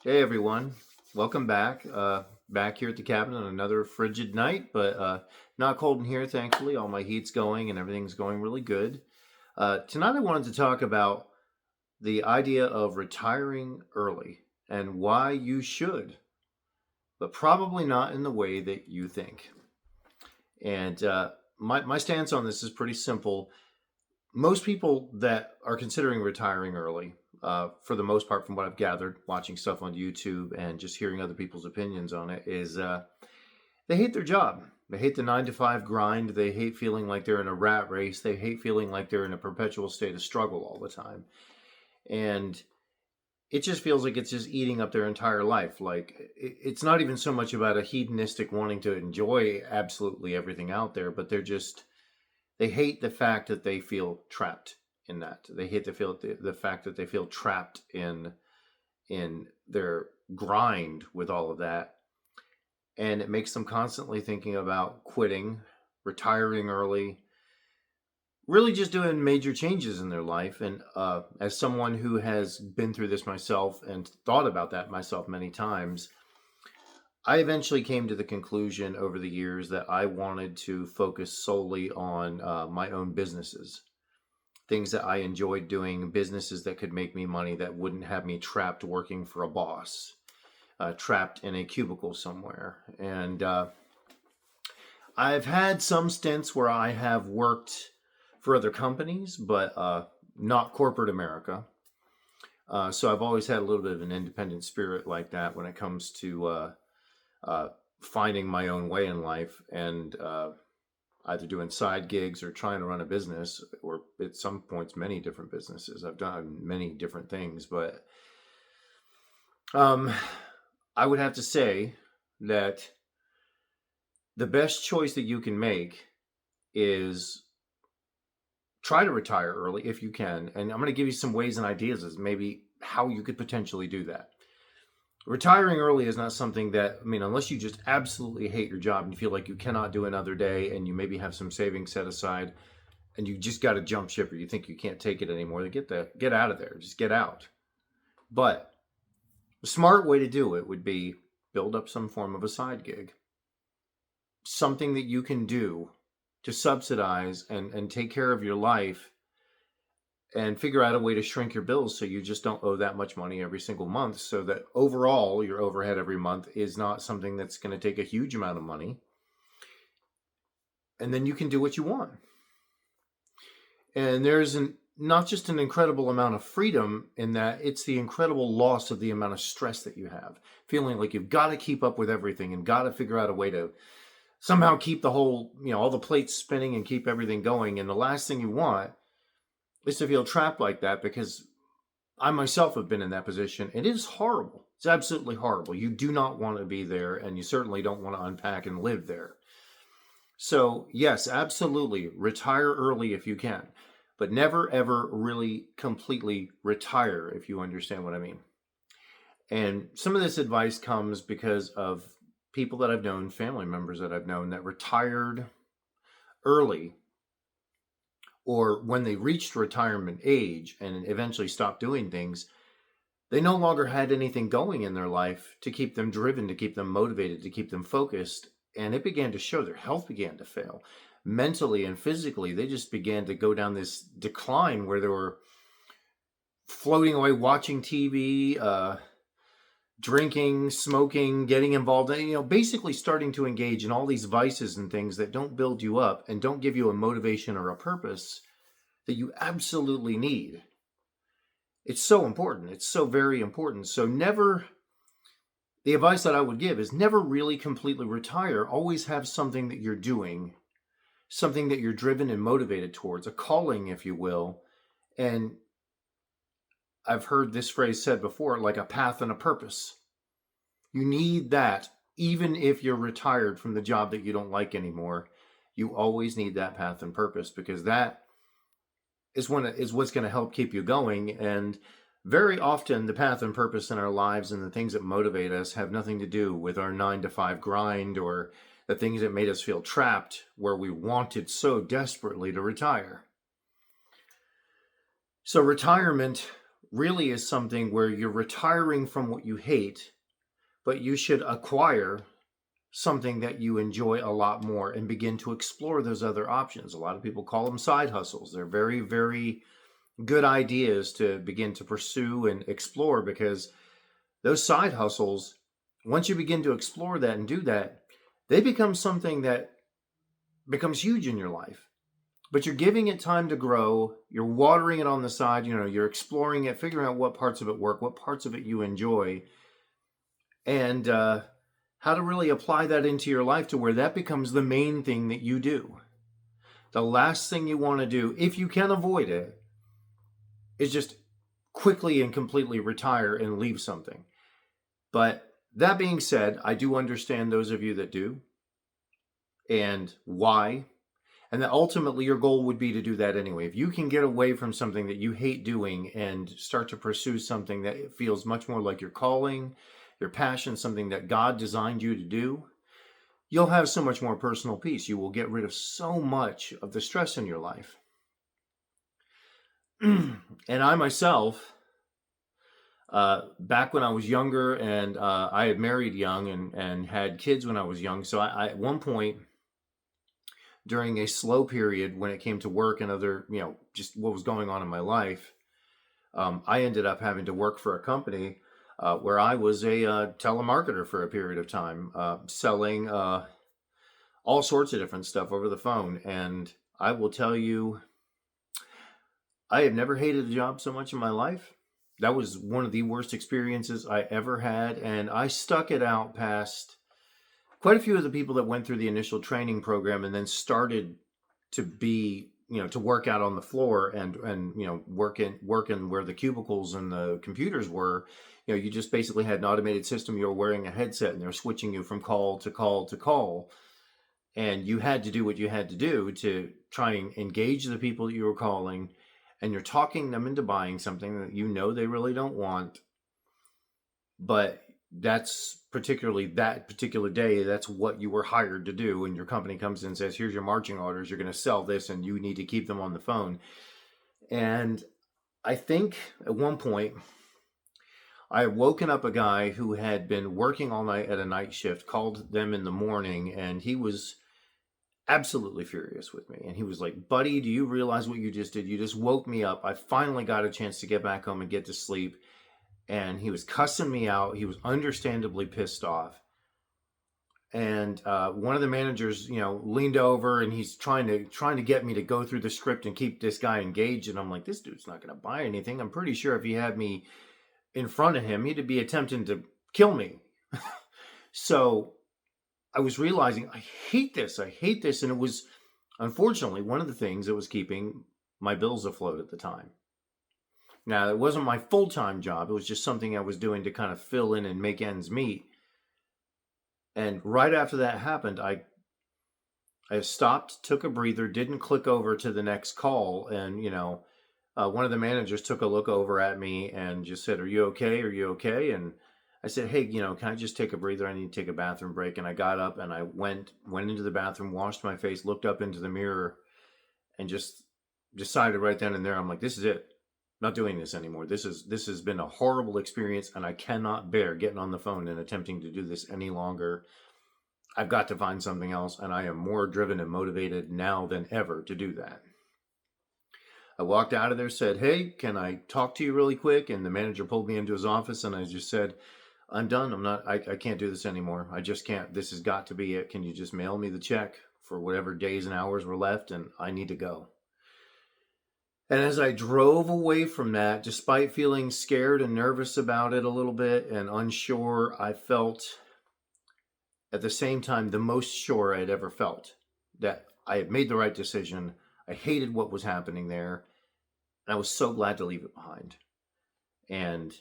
Hey everyone, welcome back. Back here at the cabin on another frigid night, but not cold in here, thankfully. All my heat's going and everything's going really good. Tonight I wanted to talk about the idea of retiring early and why you should, but probably not in the way that you think. And my stance on this is pretty simple. Most people that are considering retiring early, for the most part, from what I've gathered, watching stuff on YouTube and just hearing other people's opinions on it, is they hate their job. They hate the 9 to 5 grind. They hate feeling like they're in a rat race. They hate feeling like they're in a perpetual state of struggle all the time. And it just feels like it's just eating up their entire life. Like it's not even so much about a hedonistic wanting to enjoy absolutely everything out there, but they hate the fact that they feel trapped in that. They hate the fact that they feel trapped in their grind with all of that, and it makes them constantly thinking about quitting, retiring early, really just doing major changes in their life. And as someone who has been through this myself and thought about that myself many times, I eventually came to the conclusion over the years that I wanted to focus solely on my own businesses, things that I enjoyed doing, businesses that could make me money that wouldn't have me trapped working for a boss, trapped in a cubicle somewhere. And I've had some stints where I have worked for other companies, but not corporate America. So I've always had a little bit of an independent spirit like that when it comes to uh, finding my own way in life and either doing side gigs or trying to run a business, or at some points, many different businesses. I've done many different things, but um, I would have to say that the best choice that you can make is try to retire early if you can. And I'm going to give you some ways and ideas as maybe how you could potentially do that. Retiring early is not something that, I mean, unless you just absolutely hate your job and you feel like you cannot do another day and you maybe have some savings set aside and you just got to jump ship or you think you can't take it anymore, then get out of there. Just get out. But the smart way to do it would be build up some form of a side gig, something that you can do to subsidize and take care of your life and figure out a way to shrink your bills so you just don't owe that much money every single month, so that overall your overhead every month is not something that's going to take a huge amount of money, and then you can do what you want. And there's not just an incredible amount of freedom in that, it's the incredible loss of the amount of stress that you have, feeling like you've got to keep up with everything and got to figure out a way to somehow keep the whole, all the plates spinning and keep everything going. And the last thing you want is to feel trapped like that, because I myself have been in that position. It is horrible. It's absolutely horrible. You do not want to be there, and you certainly don't want to unpack and live there. So, yes, absolutely, retire early if you can, but never ever really completely retire, if you understand what I mean. And some of this advice comes because of people that I've known, family members that I've known that retired early, or when they reached retirement age and eventually stopped doing things, they no longer had anything going in their life to keep them driven, to keep them motivated, to keep them focused. And it began to show. Their health began to fail. Mentally and physically, they just began to go down this decline where they were floating away, watching TV, drinking, smoking, getting involved, basically starting to engage in all these vices and things that don't build you up and don't give you a motivation or a purpose that you absolutely need. It's so important. It's so very important. So the advice that I would give is never really completely retire. Always have something that you're doing, something that you're driven and motivated towards, a calling, if you will. And I've heard this phrase said before, like a path and a purpose. You need that. Even if you're retired from the job that you don't like anymore, you always need that path and purpose, because that is what's going to help keep you going. And very often the path and purpose in our lives and the things that motivate us have nothing to do with our 9 to 5 grind or the things that made us feel trapped where we wanted so desperately to retire. So retirement really is something where you're retiring from what you hate, but you should acquire something that you enjoy a lot more and begin to explore those other options. A lot of people call them side hustles. They're very, very good ideas to begin to pursue and explore, because those side hustles, once you begin to explore that and do that, they become something that becomes huge in your life. But you're giving it time to grow. You're watering it on the side. You're exploring it, figuring out what parts of it work, what parts of it you enjoy, and how to really apply that into your life to where that becomes the main thing that you do. The last thing you want to do, if you can avoid it, is just quickly and completely retire and leave something. But that being said, I do understand those of you that do and why. And that ultimately your goal would be to do that anyway. If you can get away from something that you hate doing and start to pursue something that feels much more like your calling, your passion, something that God designed you to do, you'll have so much more personal peace. You will get rid of so much of the stress in your life. And I myself, back when I was younger, and I had married young and had kids when I was young. So I at one point during a slow period when it came to work and other, just what was going on in my life, I ended up having to work for a company where I was a telemarketer for a period of time, selling all sorts of different stuff over the phone. And I will tell you, I have never hated a job so much in my life. That was one of the worst experiences I ever had. And I stuck it out past quite a few of the people that went through the initial training program and then started to be, to work out on the floor and working where the cubicles and the computers were. You just basically had an automated system. You were wearing a headset and they're switching you from call to call to call. And you had to do what you had to do to try and engage the people that you were calling. And you're talking them into buying something that they really don't want. But that's particularly that particular day, that's what you were hired to do. And your company comes in and says, here's your marching orders. You're going to sell this and you need to keep them on the phone. And I think at one point, I had woken up a guy who had been working all night at a night shift, called them in the morning, and he was absolutely furious with me. And he was like, buddy, do you realize what you just did? You just woke me up. I finally got a chance to get back home and get to sleep. And he was cussing me out. He was understandably pissed off. And one of the managers, leaned over and he's trying to get me to go through the script and keep this guy engaged. And I'm like, this dude's not going to buy anything. I'm pretty sure if he had me in front of him, he'd be attempting to kill me. So I was realizing, I hate this. And it was, unfortunately, one of the things that was keeping my bills afloat at the time. Now, it wasn't my full-time job. It was just something I was doing to kind of fill in and make ends meet. And right after that happened, I stopped, took a breather, didn't click over to the next call. And, one of the managers took a look over at me and just said, are you okay? Are you okay? And I said, hey, can I just take a breather? I need to take a bathroom break. And I got up and I went into the bathroom, washed my face, looked up into the mirror, and just decided right then and there, I'm like, this is it. I'm not doing this anymore. This has been a horrible experience, and I cannot bear getting on the phone and attempting to do this any longer. I've got to find something else, and I am more driven and motivated now than ever to do that. I walked out of there, said, hey, can I talk to you really quick? And the manager pulled me into his office, and I just said, I'm done. I can't do this anymore. I just can't. This has got to be it. Can you just mail me the check for whatever days and hours were left? And I need to go. And as I drove away from that, despite feeling scared and nervous about it a little bit and unsure, I felt at the same time the most sure I'd ever felt that I had made the right decision. I hated what was happening there. And I was so glad to leave it behind. And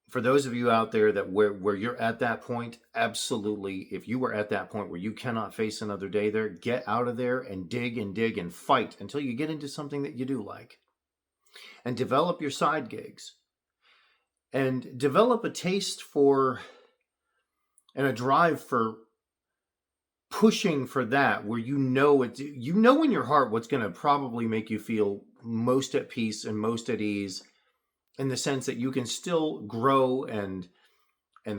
for those of you out there that where you're at that point, absolutely, if you were at that point where you cannot face another day there, get out of there and dig and fight until you get into something that you do like. And develop your side gigs. And develop a taste for and a drive for pushing for that, where you know in your heart what's going to probably make you feel most at peace and most at ease in the sense that you can still grow and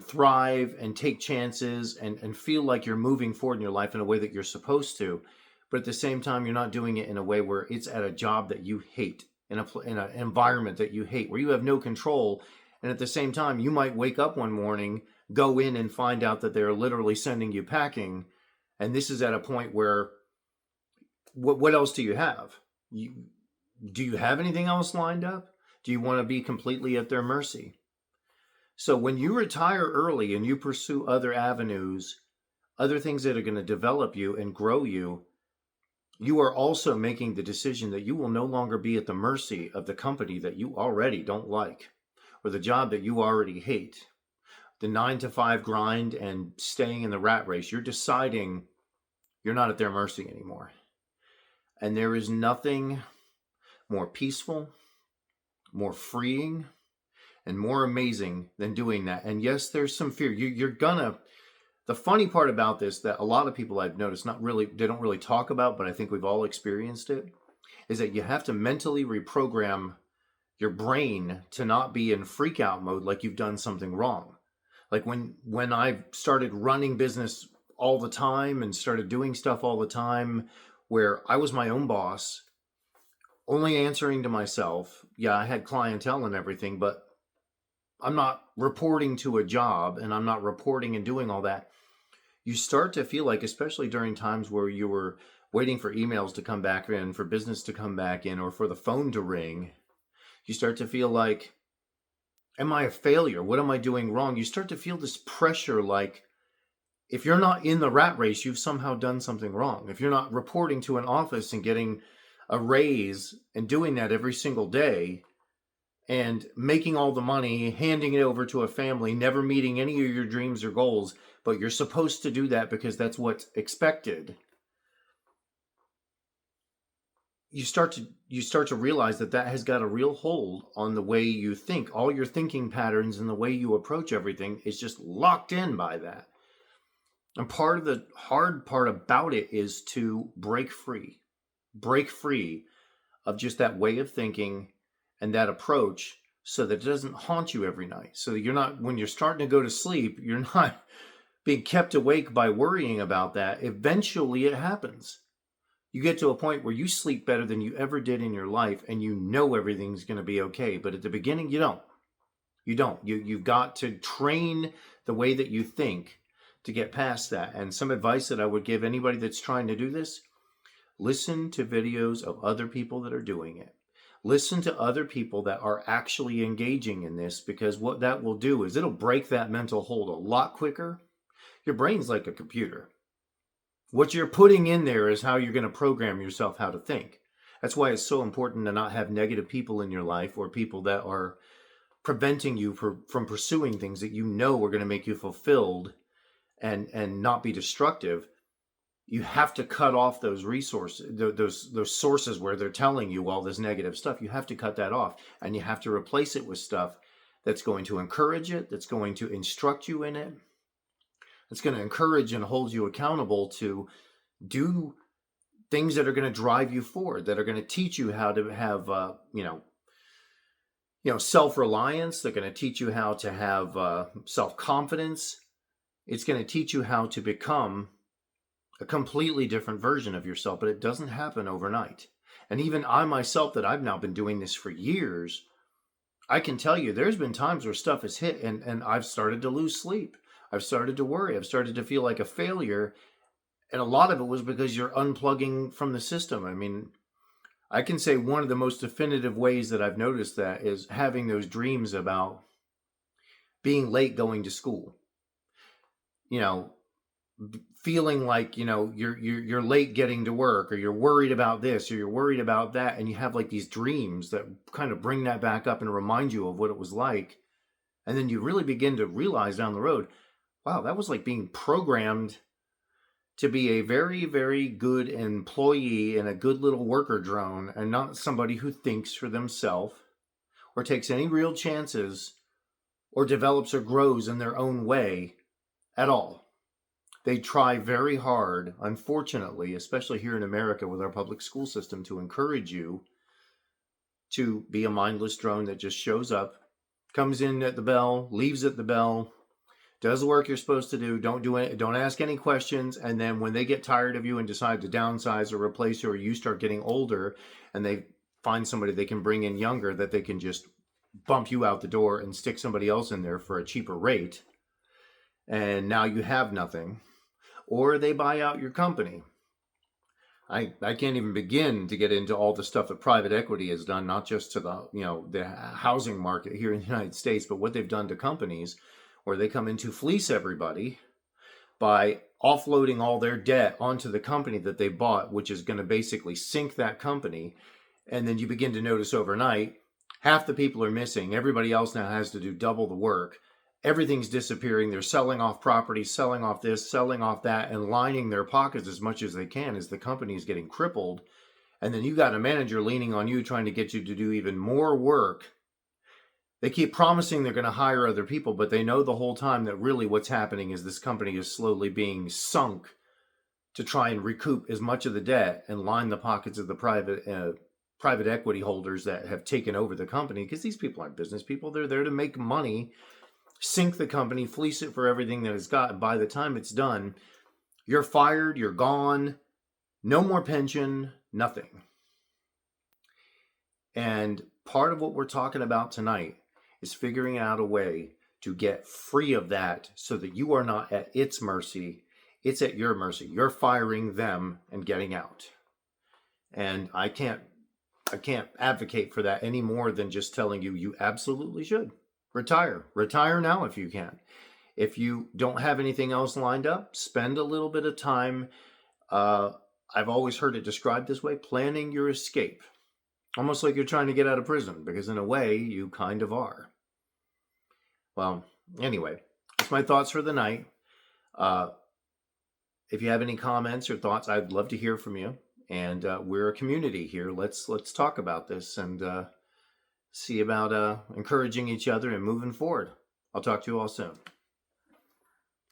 thrive and take chances and feel like you're moving forward in your life in a way that you're supposed to. But at the same time, you're not doing it in a way where it's at a job that you hate, in an environment that you hate, where you have no control. And at the same time, you might wake up one morning, go in and find out that they're literally sending you packing. And this is at a point where what else do you have? Do you have anything else lined up? Do you want to be completely at their mercy? So when you retire early and you pursue other avenues, other things that are going to develop you and grow you, you are also making the decision that you will no longer be at the mercy of the company that you already don't like, or the job that you already hate, the 9 to 5 grind and staying in the rat race. You're deciding you're not at their mercy anymore. And there is nothing more peaceful, more freeing, and more amazing than doing that. And yes, there's some fear. The funny part about this that a lot of people I've noticed, they don't really talk about, but I think we've all experienced it, is that you have to mentally reprogram your brain to not be in freak out mode like you've done something wrong. Like when I started running business all the time and started doing stuff all the time where I was my own boss, only answering to myself. Yeah, I had clientele and everything, but I'm not reporting to a job and I'm not reporting and doing all that. You start to feel like, especially during times where you were waiting for emails to come back in, for business to come back in, or for the phone to ring, you start to feel like, am I a failure? What am I doing wrong? You start to feel this pressure like, if you're not in the rat race, you've somehow done something wrong. If you're not reporting to an office and getting a raise and doing that every single day and making all the money, handing it over to a family, never meeting any of your dreams or goals, but you're supposed to do that because that's what's expected. You start to realize that has got a real hold on the way you think. All your thinking patterns and the way you approach everything is just locked in by that. And part of the hard part about it is to break free of just that way of thinking and that approach, so that it doesn't haunt you every night. So that you're not, when you're starting to go to sleep, you're not being kept awake by worrying about that. Eventually it happens. You get to a point where you sleep better than you ever did in your life and you know everything's going to be okay. But at the beginning, you don't. You've got to train the way that you think to get past that. And some advice that I would give anybody that's trying to do this: listen to videos of other people that are doing it. Listen to other people that are actually engaging in this, because what that will do is it'll break that mental hold a lot quicker. Your brain's like a computer. What you're putting in there is how you're going to program yourself how to think. That's why it's so important to not have negative people in your life, or people that are preventing you from pursuing things that you know are going to make you fulfilled and not be destructive. You have to cut off those resources, those sources where they're telling you all this negative stuff. You have to cut that off, and you have to replace it with stuff that's going to encourage it, that's going to instruct you in it, that's going to encourage and hold you accountable to do things that are going to drive you forward, that are going to teach you how to have, self-reliance. They're going to teach you how to have self-confidence. It's going to teach you how to become a completely different version of yourself, but it doesn't happen overnight. And even I myself, that I've now been doing this for years, I can tell you there's been times where stuff has hit and I've started to lose sleep. I've started to worry. I've started to feel like a failure. And a lot of it was because you're unplugging from the system. I mean, I can say one of the most definitive ways that I've noticed that is having those dreams about being late going to school. Feeling like, you're late getting to work, or you're worried about this, or you're worried about that. And you have like these dreams that kind of bring that back up and remind you of what it was like. And then you really begin to realize down the road, wow, that was like being programmed to be a very, very good employee and a good little worker drone, and not somebody who thinks for themselves or takes any real chances or develops or grows in their own way at all. They try very hard, unfortunately, especially here in America with our public school system, to encourage you to be a mindless drone that just shows up, comes in at the bell, leaves at the bell, does the work you're supposed to do, don't ask any questions, and then when they get tired of you and decide to downsize or replace you, or you start getting older and they find somebody they can bring in younger, that they can just bump you out the door and stick somebody else in there for a cheaper rate, and now you have nothing. Or they buy out your company. I can't even begin to get into all the stuff that private equity has done, not just to the housing market here in the United States, but what they've done to companies where they come in to fleece everybody by offloading all their debt onto the company that they bought, which is going to basically sink that company. And then you begin to notice overnight, half the people are missing. Everybody else now has to do double the work. Everything's disappearing. They're selling off property, selling off this, selling off that, and lining their pockets as much as they can as the company is getting crippled. And then you got a manager leaning on you, trying to get you to do even more work. They keep promising they're going to hire other people, but they know the whole time that really what's happening is this company is slowly being sunk to try and recoup as much of the debt and line the pockets of the private equity holders that have taken over the company, because these people aren't business people. They're there to make money, sink the company, fleece it for everything that it's got. And by the time it's done, you're fired, you're gone, no more pension, nothing. And part of what we're talking about tonight is figuring out a way to get free of that so that you are not at its mercy. It's at your mercy. You're firing them and getting out. And I can't advocate for that any more than just telling you, you absolutely should retire. Retire now if you can. If you don't have anything else lined up, spend a little bit of time. I've always heard it described this way: planning your escape. Almost like you're trying to get out of prison, because in a way, you kind of are. Well, anyway, that's my thoughts for the night. If you have any comments or thoughts, I'd love to hear from you. And we're a community here. Let's talk about this and see about encouraging each other and moving forward. I'll talk to you all soon.